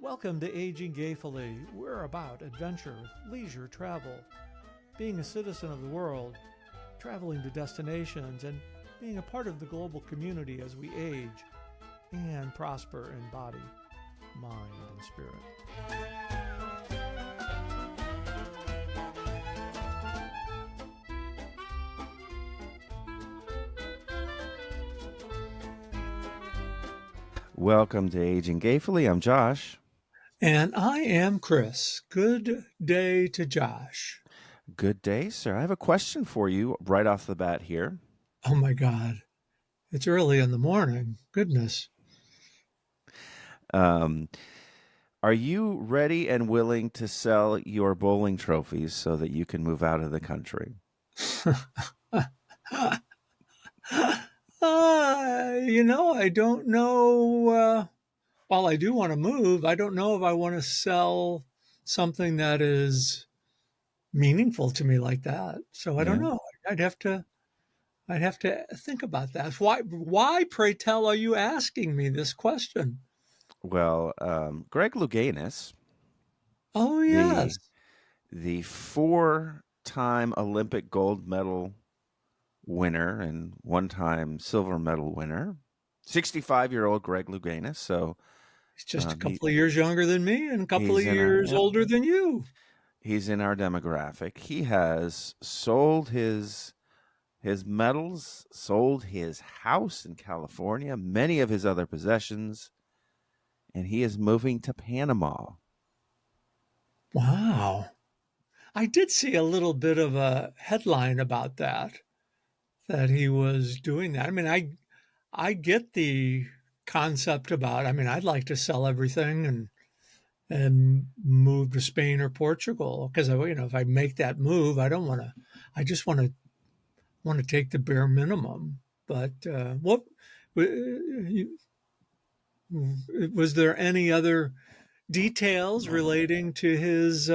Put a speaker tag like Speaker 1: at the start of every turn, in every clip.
Speaker 1: Welcome to Aging Gayfully. We're about adventure, leisure, travel, being a citizen of the world, traveling to destinations, and being a part of the global community as we age and prosper in body, mind, and spirit.
Speaker 2: Welcome to Aging Gayfully. I'm Josh.
Speaker 1: And I am Chris. Good day to Josh.
Speaker 2: Good day, sir. I have a question for you right off the bat here.
Speaker 1: Oh my God. It's early in the morning. Goodness.
Speaker 2: Are you ready and willing to sell your bowling trophies so that you can move out of the country?
Speaker 1: I don't know. While I do want to move, I don't know if I want to sell something that is meaningful to me like that. So I don't
Speaker 2: Yeah.
Speaker 1: know. I'd have to think about that. Why, pray tell, are you asking me this question?
Speaker 2: Well, Greg Louganis,
Speaker 1: Oh,
Speaker 2: the
Speaker 1: yes.
Speaker 2: the four-time Olympic gold medal winner and one-time silver medal winner, 65-year-old Greg Louganis. So
Speaker 1: He's just a
Speaker 2: he
Speaker 1: couple of years younger than me and a couple of
Speaker 2: he's in our
Speaker 1: years
Speaker 2: yeah,
Speaker 1: older than you.
Speaker 2: he's in our demographic. He has sold his medals, sold his house in California, many of his other possessions, and he is moving to Panama.
Speaker 1: Wow. I did see a little bit of a headline about that he was doing that. I mean, I get the concept about, I mean, I'd like to sell everything and move to Spain or Portugal because if I make that move, I don't want to. I just want to take the bare minimum. But what was there any other details relating to his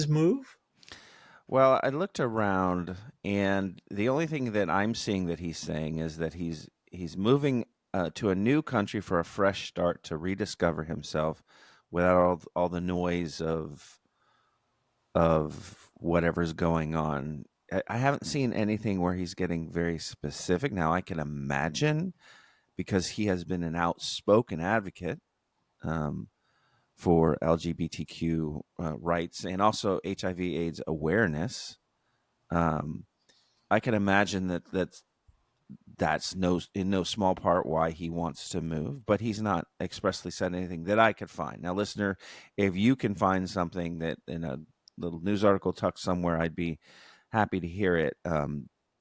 Speaker 1: move?
Speaker 2: Well, I looked around, and the only thing that I'm seeing that he's saying is that he's moving to a new country for a fresh start to rediscover himself without all the noise of whatever's going on. I haven't seen anything where he's getting very specific. Now, I can imagine because he has been an outspoken advocate um, for LGBTQ rights and also HIV/AIDS awareness. Um, I can imagine that's in no small part why he wants to move, but he's not expressly said anything that I could find. Now, listener, if you can find something that in a little news article tucked somewhere, I'd be happy to hear it.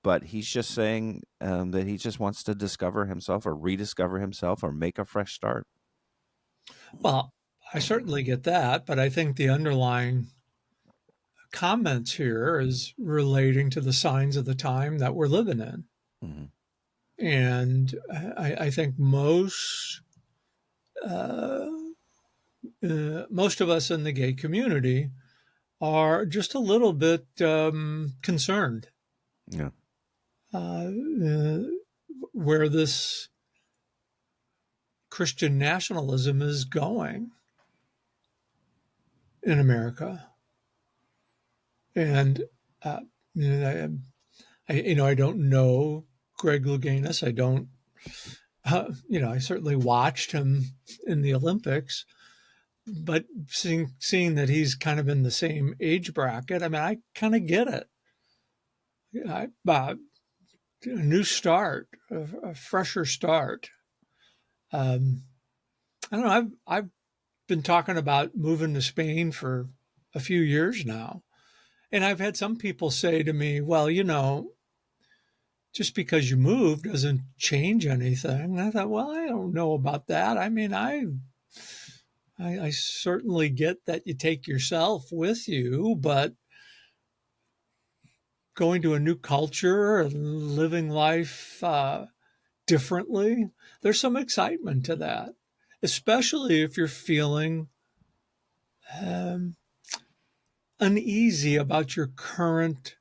Speaker 2: But he's just saying that he just wants to discover himself or rediscover himself or make a fresh start.
Speaker 1: Well, I certainly get that, but I think the underlying comments here is relating to the signs of the time that we're living in.
Speaker 2: Mm-hmm.
Speaker 1: And I think uh, most of us in the gay community are just a little bit concerned
Speaker 2: Yeah.
Speaker 1: uh, uh, where this Christian nationalism is going in America. And uh, you know, I don't know Greg Louganis. I don't. I certainly watched him in the Olympics, but seeing that he's kind of in the same age bracket, I mean, I kind of get it. A new start, a fresher start. Um, I don't know. I've been talking about moving to Spain for a few years now, and I've had some people say to me, "Well, just because you move doesn't change anything." And I thought, well, I don't know about that. I mean, I certainly get that you take yourself with you, but going to a new culture and living life differently, there's some excitement to that, especially if you're feeling um, uneasy about your current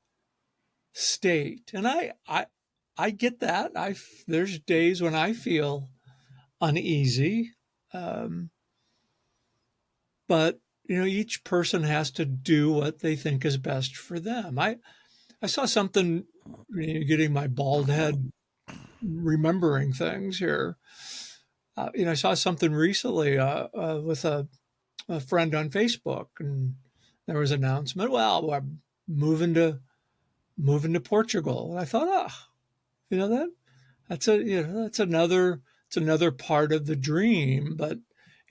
Speaker 1: state. And I get that. There's days when I feel uneasy. Um, but each person has to do what they think is best for them. I saw something, getting my bald head remembering things here. I saw something recently with a friend on Facebook, and there was an announcement. Well, we're moving to moving to Portugal, and I thought, that that's another part of the dream. But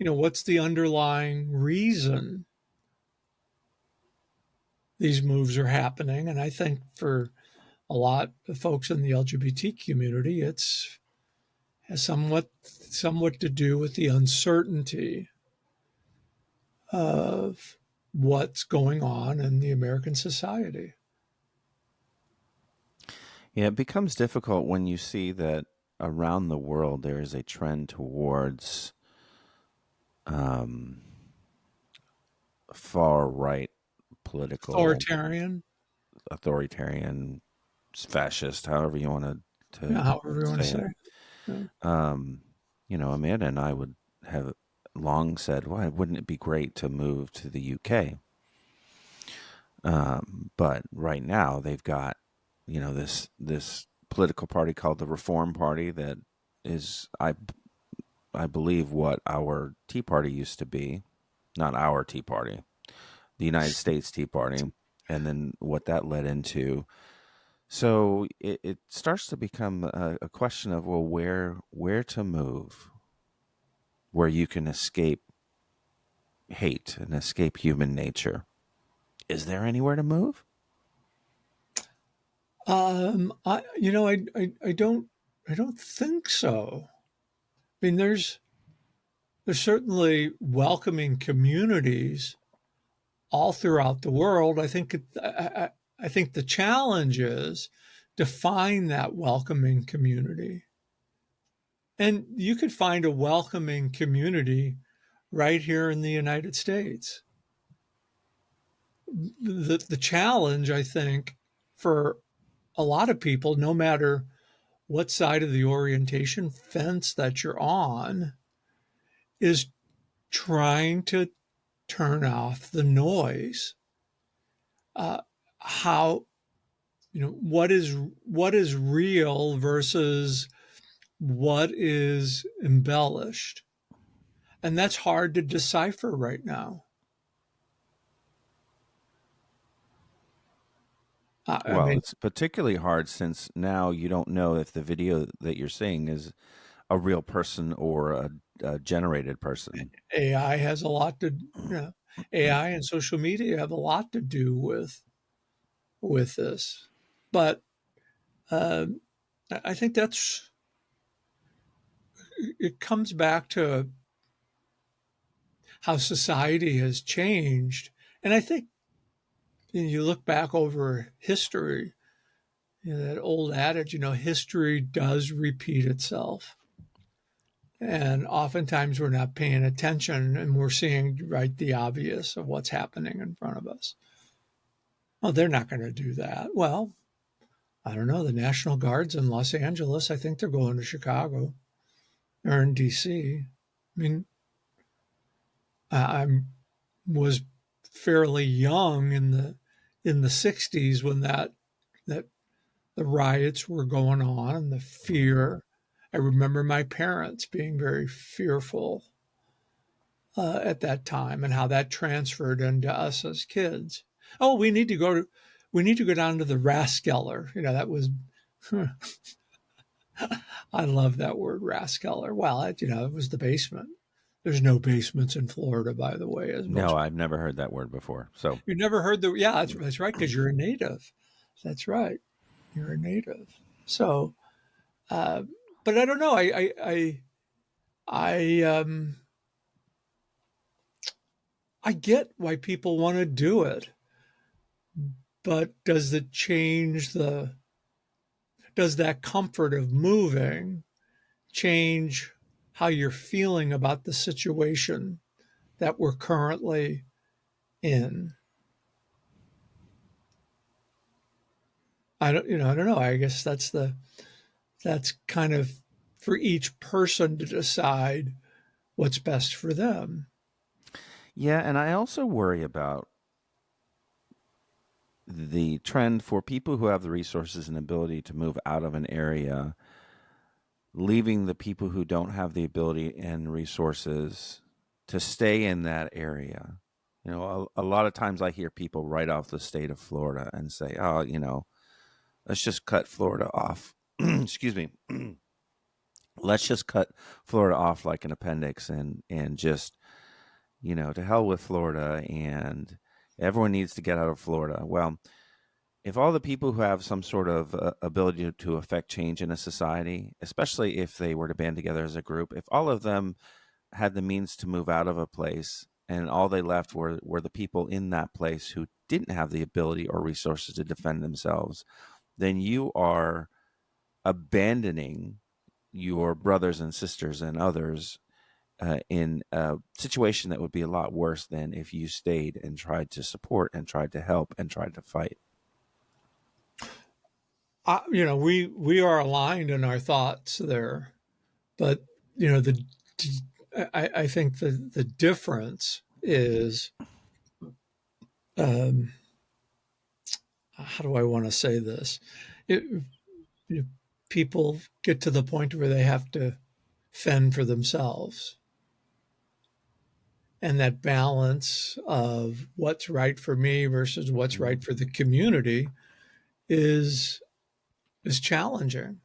Speaker 1: what's the underlying reason these moves are happening? And I think for a lot of folks in the LGBT community, it's has somewhat to do with the uncertainty of what's going on in the American society.
Speaker 2: Yeah, it becomes difficult when you see that around the world there is a trend towards um, far right political,
Speaker 1: Authoritarian,
Speaker 2: authoritarian, fascist, however you want to
Speaker 1: however you want to
Speaker 2: say
Speaker 1: say
Speaker 2: it.
Speaker 1: it. Yeah.
Speaker 2: Um, Amanda and I would have long said, "Why wouldn't it be great to move to the UK?" But right now they've got, this political party called the Reform Party that is, I believe, what our Tea Party used to be. Not our Tea Party, the United States Tea Party, and then what that led into. So it starts to become a question of, well, where to move, where you can escape hate and escape human nature. Is there anywhere to move?
Speaker 1: I don't think so. I mean, there's certainly welcoming communities all throughout the world. I think the challenge is to find that welcoming community. And you could find a welcoming community right here in the United States. The challenge, I think, for a lot of people, no matter what side of the orientation fence that you're on, is trying to turn off the noise. Uh, how what is real versus what is embellished, and that's hard to decipher right now. I
Speaker 2: Well,
Speaker 1: mean,
Speaker 2: it's particularly hard since now you don't know if the video that you're seeing is a real person or a generated person.
Speaker 1: AI has a lot to AI and social media have a lot to do with this, but um, I think that's it comes back to how society has changed. And I think you look back over history, that old adage, history does repeat itself. And oftentimes we're not paying attention and we're seeing right the obvious of what's happening in front of us. Oh, they're not going to do that. Well, I don't know. The National Guard's in Los Angeles. I think they're going to Chicago or in DC. I mean, I was fairly young in the 60s when that the riots were going on and the fear. I remember my parents being very fearful at that time, and how that transferred into us as kids. Oh, we need to go down to the Raskeller. That was, I love that word Raskeller. Well, it was the basement. There's no basements in Florida, by the way, as
Speaker 2: No,
Speaker 1: most.
Speaker 2: I've never heard that word before. So,
Speaker 1: You never heard the? Yeah, that's right, because you're a native. That's right, you're a native. So, uh, but I don't know. I I get why people want to do it, but does that comfort of moving change how you're feeling about the situation that we're currently in? I don't know. I guess that's kind of for each person to decide what's best for them.
Speaker 2: Yeah, and I also worry about the trend for people who have the resources and ability to move out of an area, leaving the people who don't have the ability and resources to stay in that area. You know, a lot of times I hear people write off the state of Florida and say, "Oh, let's just cut Florida off." Excuse me. Let's just cut Florida off like an appendix and just, to hell with Florida, and everyone needs to get out of Florida. Well, if all the people who have some sort of ability to affect change in a society, especially if they were to band together as a group, if all of them had the means to move out of a place and all they left were the people in that place who didn't have the ability or resources to defend themselves, then you are abandoning your brothers and sisters and others in a situation that would be a lot worse than if you stayed and tried to support and tried to help and tried to fight.
Speaker 1: We are aligned in our thoughts there, but you know the I think the difference is, um, how do I want to say this? It, you know, people get to the point where they have to fend for themselves, and that balance of what's right for me versus what's
Speaker 2: Mm.
Speaker 1: right for the community is is challenging.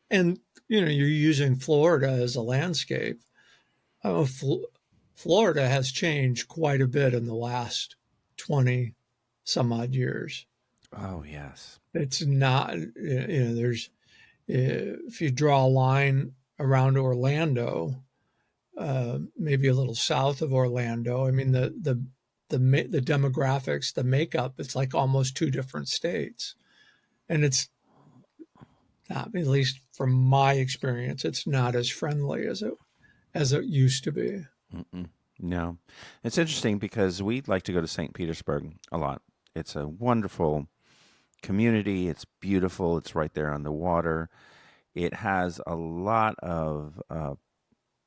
Speaker 1: And you're using Florida as a landscape. Oh, Florida has changed quite a bit in the last 20 some odd years.
Speaker 2: Oh, yes.
Speaker 1: It's not, there's, if you draw a line around Orlando, maybe a little south of Orlando, I mean, the demographics, the makeup, it's like almost two different states. And it's not, at least from my experience, it's not as friendly as it used to be.
Speaker 2: Mm-mm. No. It's interesting because we like to go to St. Petersburg a lot. It's a wonderful community. It's beautiful. It's right there on the water. It has a lot of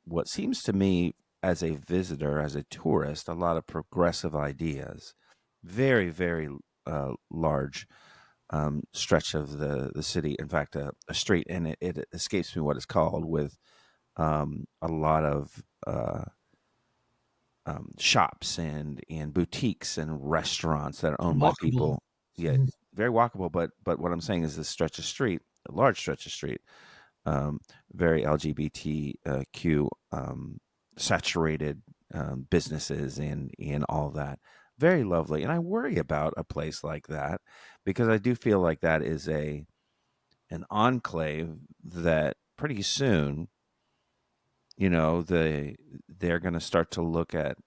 Speaker 2: what seems to me, as a visitor, as a tourist, a lot of progressive ideas. Very, very large stretch of the city. In fact, a street, and it escapes me what it's called, with a lot of shops and boutiques and restaurants that are owned by
Speaker 1: Walkable.
Speaker 2: people. Yeah, very walkable. But what I'm saying is this stretch of street, a large stretch of street, um, very LGBTQ saturated businesses and all that. Very lovely, and I worry about a place like that because I do feel like that is a an enclave that pretty soon, they're going to start to look at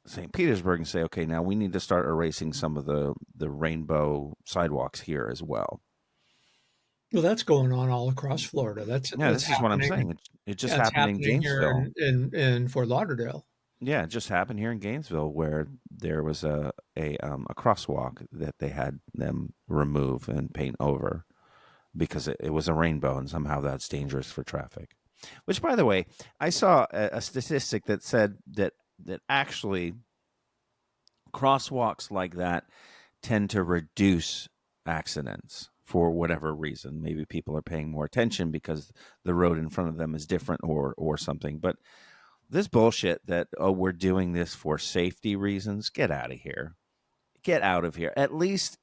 Speaker 2: St. Petersburg and say, okay, now we need to start erasing some of the rainbow sidewalks here as well.
Speaker 1: Well, that's going on all across Florida.
Speaker 2: Yeah,
Speaker 1: That's
Speaker 2: this is what I'm
Speaker 1: happening.
Speaker 2: saying. It just
Speaker 1: Yeah, it's
Speaker 2: happened in
Speaker 1: happening here
Speaker 2: Gainesville.
Speaker 1: in Fort Lauderdale.
Speaker 2: Yeah, it just happened here in Gainesville where there was a crosswalk that they had them remove and paint over because it was a rainbow and somehow that's dangerous for traffic. Which, by the way, I saw a statistic that said that actually crosswalks like that tend to reduce accidents for whatever reason. Maybe people are paying more attention because the road in front of them is different or something. But this bullshit that, oh, we're doing this for safety reasons, get out of here. Get out of here. At least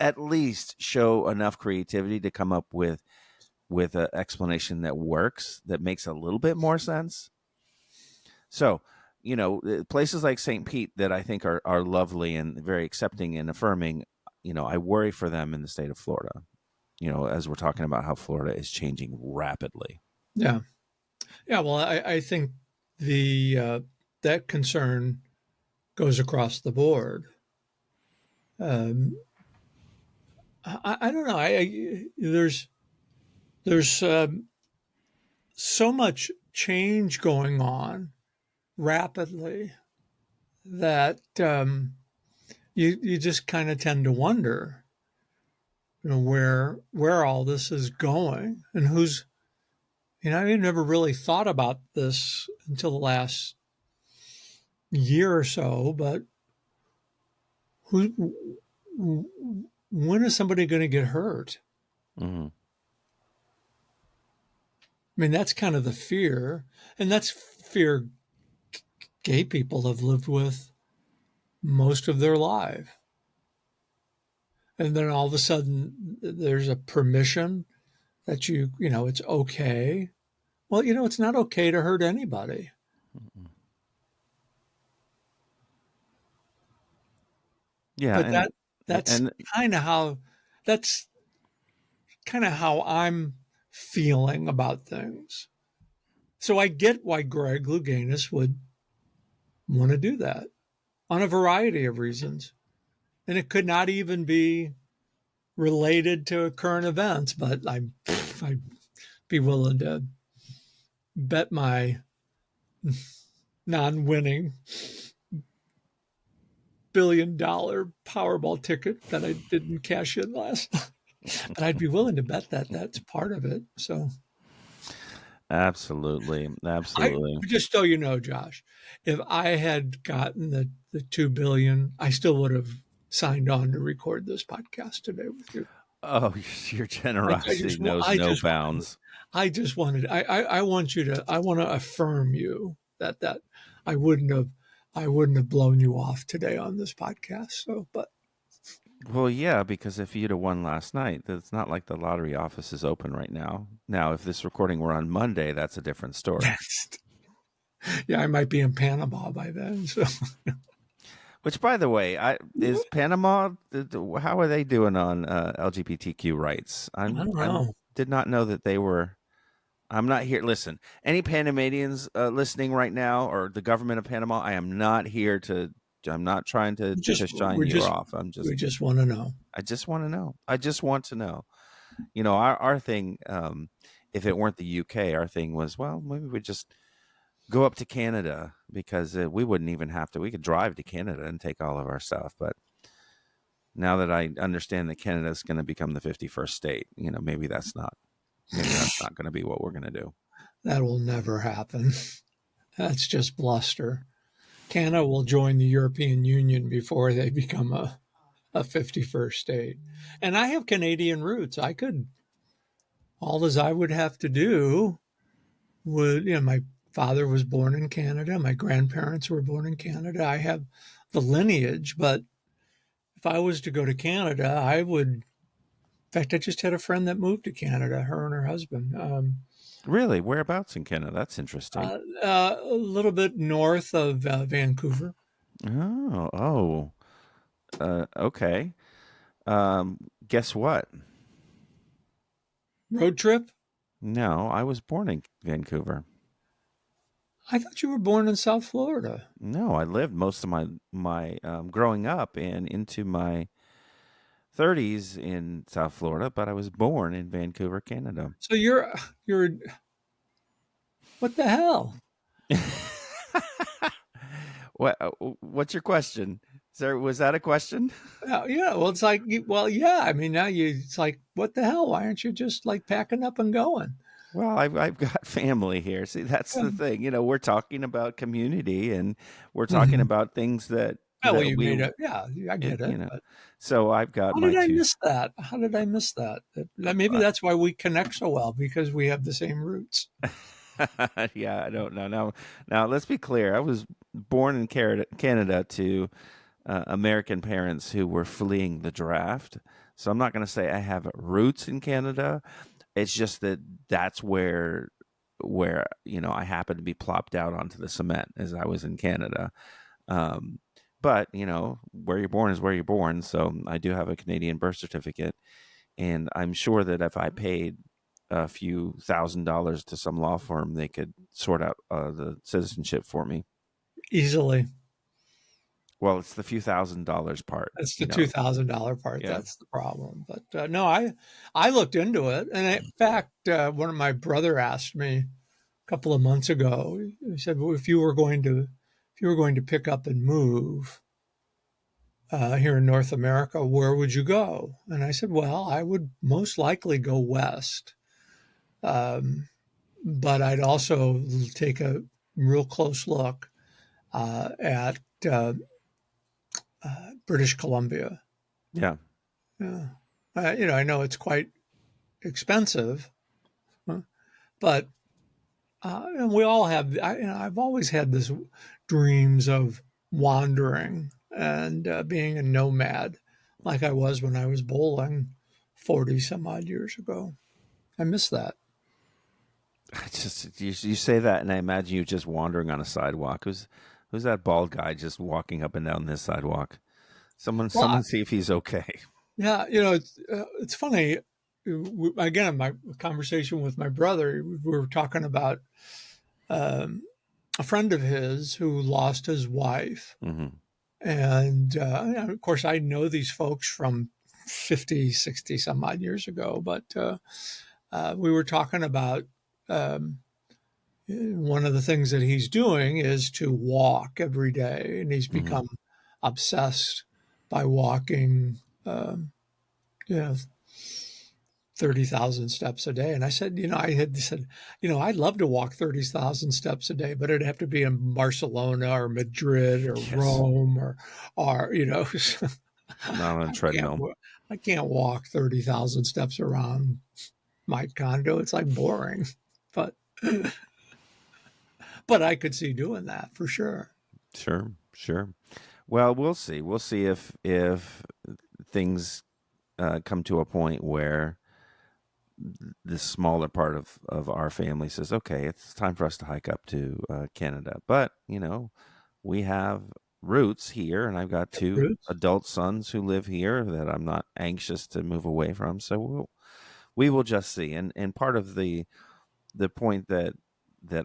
Speaker 2: show enough creativity to come up with an explanation that works, that makes a little bit more sense. So, places like St. Pete that I think are lovely and very accepting and affirming, I worry for them in the state of Florida, as we're talking about how Florida is changing rapidly.
Speaker 1: Yeah, yeah. Well, I think the that concern goes across the board. Um, I don't know. There's so much change going on rapidly that you just kind of tend to wonder, where all this is going and who's. I never really thought about this until the last year or so, but who, when is somebody going to get hurt?
Speaker 2: Hmm.
Speaker 1: I mean, that's kind of the fear, and that's fear gay people have lived with most of their life. And then all of a sudden, there's a permission that it's okay. Well, it's not okay to hurt anybody.
Speaker 2: Yeah,
Speaker 1: But that's
Speaker 2: and
Speaker 1: kind of how that's kind of how I'm feeling about things. So I get why Greg Louganis would want to do that on a variety of reasons. And it could not even be related to current events, but I'd be willing to bet my non-winning $1 billion Powerball ticket that I didn't cash in last. But I'd be willing to bet that that's part of it. So
Speaker 2: absolutely,
Speaker 1: I
Speaker 2: absolutely.
Speaker 1: just so you know, Josh, if I had gotten the 2 billion, I still would have signed on to record this podcast today with you.
Speaker 2: Oh, your
Speaker 1: I
Speaker 2: generosity
Speaker 1: just
Speaker 2: knows
Speaker 1: I
Speaker 2: no
Speaker 1: just wanted
Speaker 2: bounds.
Speaker 1: I want you to I want to affirm you that I wouldn't have blown you off today on this podcast. So, but
Speaker 2: Well, yeah, because if you'd have won last night, it's not like the lottery office is open right now. Now, if this recording were on Monday, that's a different story.
Speaker 1: yeah, I might be in Panama by then. So
Speaker 2: Which, by the way, is Panama. How are they doing on LGBTQ rights?
Speaker 1: I don't
Speaker 2: I'm
Speaker 1: know.
Speaker 2: did not know that they were. I'm not here. Listen, any Panamanians listening right now, or the government of Panama, I am not here to. I'm not trying
Speaker 1: We
Speaker 2: to
Speaker 1: just
Speaker 2: shine
Speaker 1: we
Speaker 2: you
Speaker 1: just
Speaker 2: off. I'm just.
Speaker 1: we just want to know.
Speaker 2: I just want to know. I just want to know. Our thing. If it weren't the UK, our thing was, well, maybe we just go up to Canada because we wouldn't even have to. We could drive to Canada and take all of our stuff. But now that I understand that Canada is going to become the 51st state, maybe that's not going to be what we're going to do.
Speaker 1: That will never happen. That's just bluster. Canada will join the European Union before they become a 51st state. And I have Canadian roots. All as I would have to do my father was born in Canada. My grandparents were born in Canada. I have the lineage, but if I was to go to Canada, I would. In fact, I just had a friend that moved to Canada, her and her husband.
Speaker 2: Really, whereabouts in Canada? That's interesting.
Speaker 1: A little bit north of Vancouver.
Speaker 2: Oh, okay. Guess what?
Speaker 1: Road trip?
Speaker 2: No, I was born in Vancouver.
Speaker 1: I thought you were born in South Florida.
Speaker 2: No, I lived most of my growing up and into my 30s in South Florida, but I was born in Vancouver, Canada.
Speaker 1: So you're what the hell?
Speaker 2: What's your question? Sir, was that a question?
Speaker 1: Yeah, well, it's like, well, yeah. I mean, it's like, what the hell? Why aren't you just like packing up and going?
Speaker 2: Well, I've got family here. See, that's
Speaker 1: Yeah.
Speaker 2: the thing. We're talking about community and we're talking
Speaker 1: Mhm.
Speaker 2: about things that
Speaker 1: Oh, well,
Speaker 2: that
Speaker 1: you
Speaker 2: we,
Speaker 1: made it. Yeah, I
Speaker 2: it,
Speaker 1: get
Speaker 2: you
Speaker 1: it.
Speaker 2: know.
Speaker 1: But
Speaker 2: So I've got
Speaker 1: how
Speaker 2: my
Speaker 1: did I
Speaker 2: two.
Speaker 1: miss that? How did I miss that? Maybe that's why we connect so well because we have the same roots.
Speaker 2: Yeah, I don't know. Now let's be clear. I was born in Canada to American parents who were fleeing the draft. So I'm not going to say I have roots in Canada. It's just that that's where I happened to be plopped out onto the cement as I was in Canada. Um, but where you're born is where you're born. So I do have a Canadian birth certificate, and I'm sure that if I paid a few $1,000s to some law firm, they could sort out the citizenship for me.
Speaker 1: Easily.
Speaker 2: Well, it's the few $1,000s part,
Speaker 1: That's the $2,000 part.
Speaker 2: Yeah.
Speaker 1: That's the problem. But no, I looked into it, and in fact, one of my brother asked me a couple of months ago. He said, "Well, if you were going to pick up and move here in North America, where would you go?" And I said, "Well, I would most likely go west, um, but I'd also take a real close look at British Columbia.
Speaker 2: Yeah.
Speaker 1: Yeah. I know it's quite expensive, but and we all have. I've always had this dreams of wandering and being a nomad, like I was when I was bowling 40 some odd years ago. I miss that.
Speaker 2: I just you say that, and I imagine you just wandering on a sidewalk. Who's that bald guy just walking up and down this sidewalk?
Speaker 1: Well,
Speaker 2: Someone see if he's okay.
Speaker 1: yeah, it's funny. Again, my conversation with my brother, we were talking about um, a friend of his who lost his wife.
Speaker 2: Hmm.
Speaker 1: And of course, I know these folks from 50, 60 some odd years ago, but we were talking about um, one of the things that he's doing is to walk every day, and he's
Speaker 2: Hmm.
Speaker 1: become obsessed by walking, um, you know, 30,000 steps a day. And I said, I had said, I'd love to walk 30,000 steps a day, but it'd have to be in Barcelona or Madrid or
Speaker 2: Yes,
Speaker 1: Rome or
Speaker 2: not on a
Speaker 1: I can't,
Speaker 2: treadmill.
Speaker 1: I can't walk 30,000 steps around my condo. It's like boring, but, but I could see doing that for sure.
Speaker 2: Sure, sure. Well, we'll see. We'll see if things come to a point where the smaller part of our family says, okay, it's time for us to hike up to Canada. But, we have roots here, and I've got two
Speaker 1: Roots.
Speaker 2: adult sons who live here that I'm not anxious to move away from. So we will just see. And part of the point that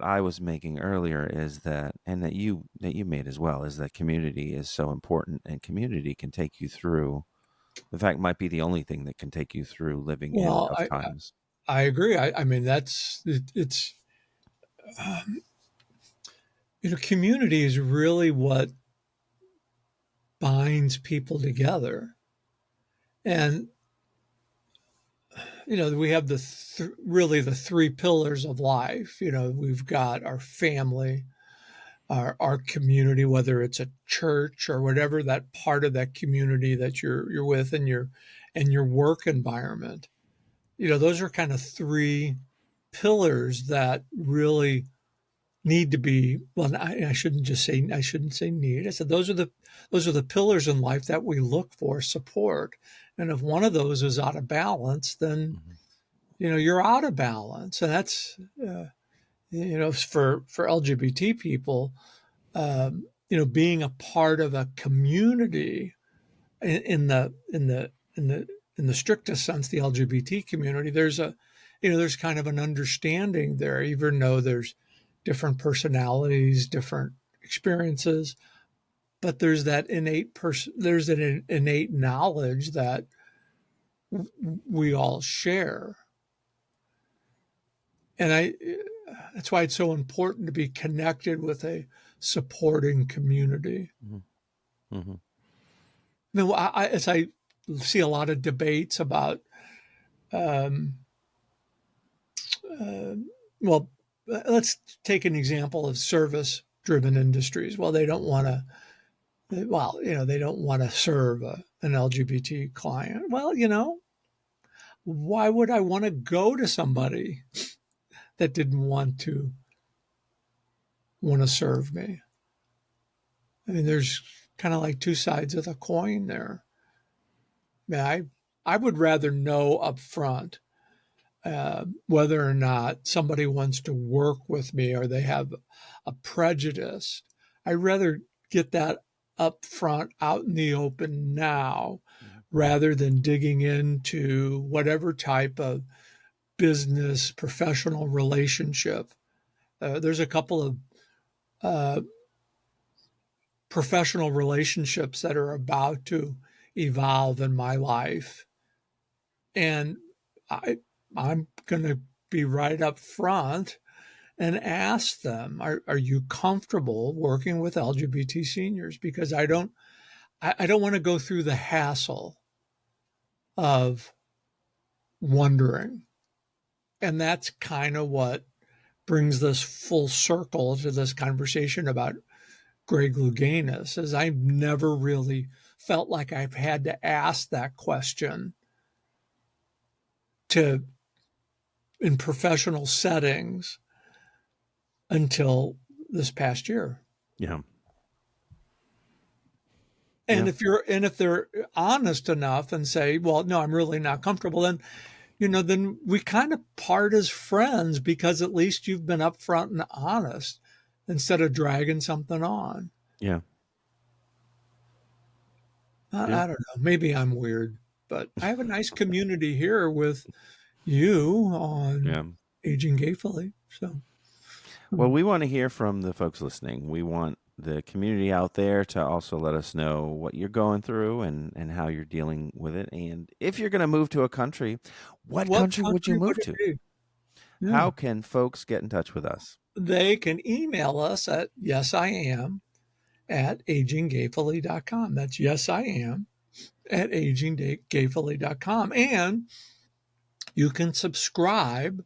Speaker 2: I was making earlier is that, and that you made as well, is that community is so important, and community can take you through. In fact, might be the only thing that can take you through living in
Speaker 1: Well,
Speaker 2: tough times.
Speaker 1: I agree. I mean, it's, um, community is really what binds people together. And we have really the three pillars of life. We've got our family, our community, whether it's a church or whatever that part of that community that you're with, and your work environment. Those are kind of three pillars that really need to be. Well, I shouldn't say need. I said those are the pillars in life that we look for support. And if one of those is out of balance, then
Speaker 2: Mhm.
Speaker 1: you're out of balance. And that's for LGBT people, being a part of a community in the strictest sense, the LGBT community, there's kind of an understanding there, even though there's different personalities, different experiences, but there's an innate knowledge that we all share. And that's why it's so important to be connected with a supporting community.
Speaker 2: Mhm. Mhm.
Speaker 1: I mean, as I see a lot of debates about, um, uh, well, let's take an example of service-driven industries. Well, they don't want to. Well, they don't want to serve an LGBT client. Well, why would I want to go to somebody that didn't want to serve me? I mean, there's kind of like two sides of the coin there. I mean, I would rather know up front whether or not somebody wants to work with me or they have a prejudice. I'd rather get that up front out in the open now
Speaker 2: Mhm.
Speaker 1: rather than digging into whatever type of business professional relationship. There's a couple of uh, professional relationships that are about to evolve in my life. And I, I'm going to be right up front and ask them, are you comfortable working with LGBT seniors? Because I don't want to go through the hassle of wondering. And that's kind of what brings this full circle to this conversation about Greg Louganis is I've never really felt like I've had to ask that question to in professional settings until this past year.
Speaker 2: Yeah.
Speaker 1: And
Speaker 2: Yeah.
Speaker 1: if they're honest enough and say, well, no, I'm really not comfortable, then then we kind of part as friends because at least you've been upfront and honest instead of dragging something on.
Speaker 2: Yeah. Yeah.
Speaker 1: I don't know. Maybe I'm weird, but I have a nice community here with you on
Speaker 2: Yeah.
Speaker 1: Aging Gayfully. So,
Speaker 2: Well,
Speaker 1: hmm.
Speaker 2: we want to hear from the folks listening. We want the community out there to also let us know what you're going through and how you're dealing with it. And if you're going to move to a country, what
Speaker 1: What
Speaker 2: country would you
Speaker 1: country would
Speaker 2: move
Speaker 1: it
Speaker 2: to?
Speaker 1: be? Yeah.
Speaker 2: How can folks get in touch with us?
Speaker 1: They can email us at yesiam at aginggayfully.com. That's yes, I am at aginggayfully.com. And you can subscribe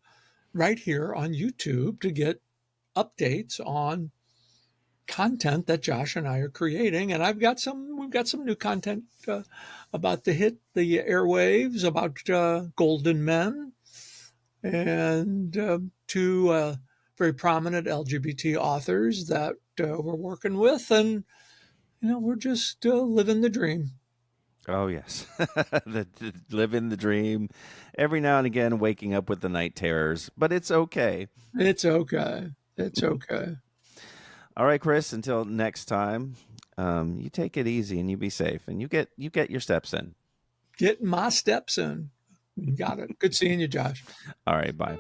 Speaker 1: right here on YouTube to get updates on content that Josh and I are creating. And we've got some new content about to hit the airwaves about golden men and two very prominent LGBT authors that we're working with. And, we're just living the dream.
Speaker 2: Oh, yes. Living the dream. Every now and again, waking up with the night terrors, but it's okay.
Speaker 1: It's okay. It's okay.
Speaker 2: All right, Chris, until next time, you take it easy and you be safe and you get your steps in.
Speaker 1: Getting my steps in. You got it. Good seeing you, Josh.
Speaker 2: All right, bye.